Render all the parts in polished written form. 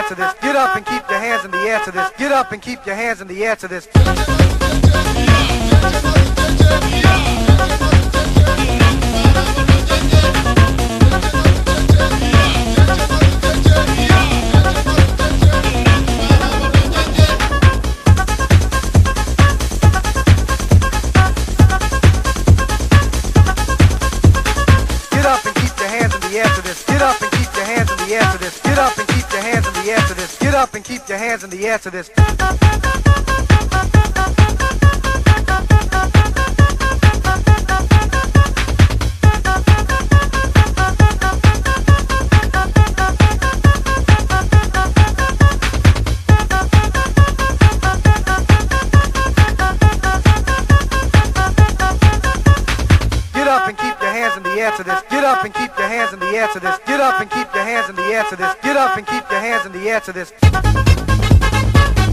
to this. Get up and keep your hands in the air to this. Get up and keep your hands in the air to this. Get up and keep your hands in the air to this. Get up and keep your hands in the air to this. Get up and keep your hands in the air to this. Get up and keep your hands in the air to this. Get up and keep your hands in the air to this. Get up and keep your hands in the air to this. Get up and keep your hands in the air to this. Get up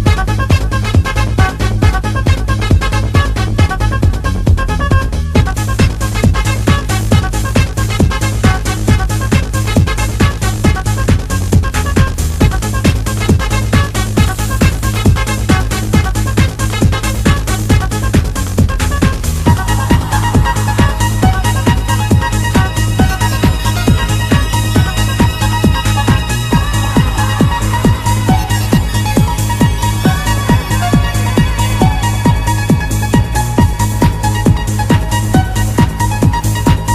and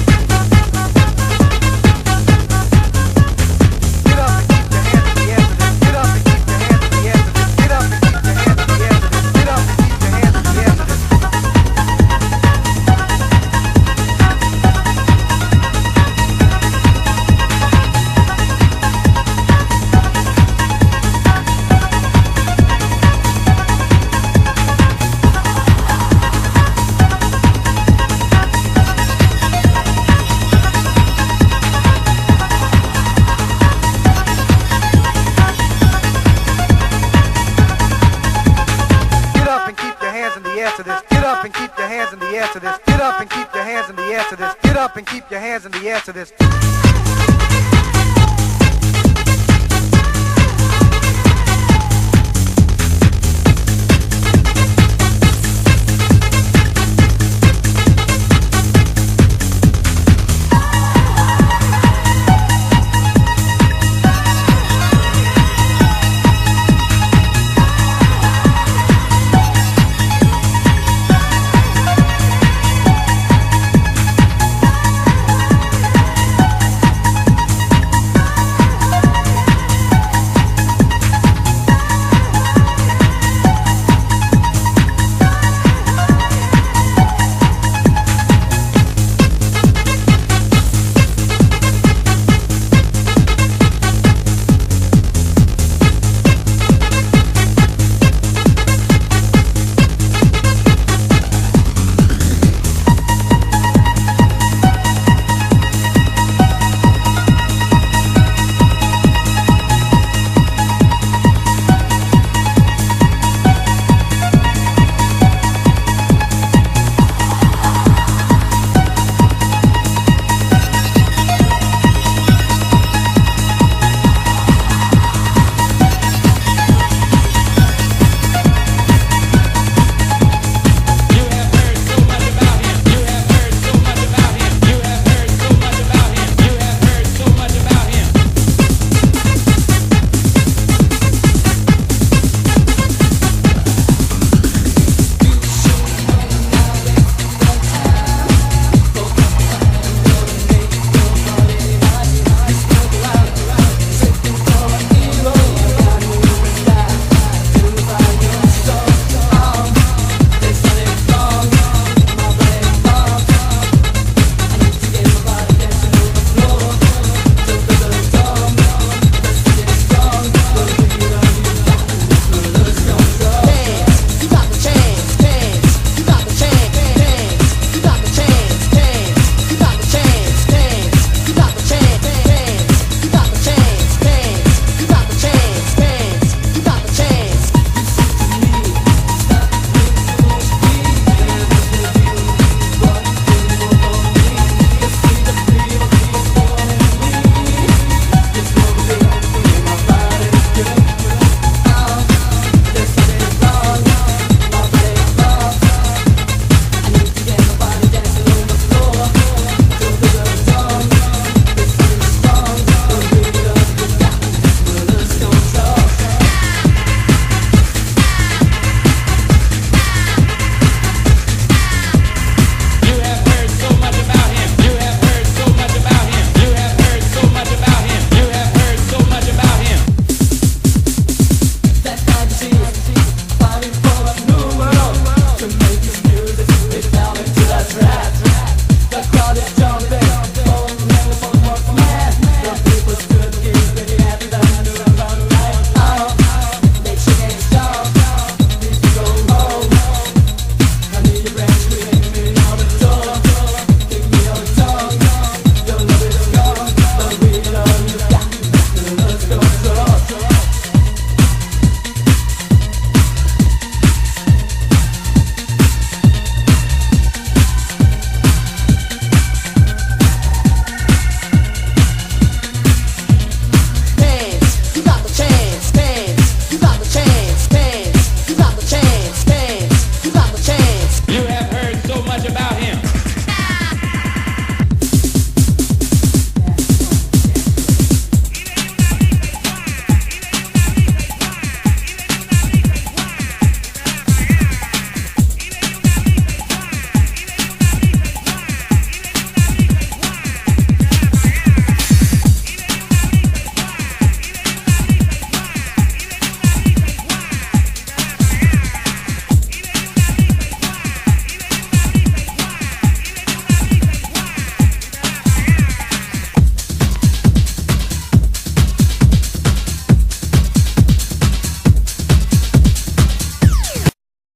keep your hands in the air to this. Get up and keep your hands in the air to this. Get up and keep your hands in the air to this. Get up and keep your hands in the air to this.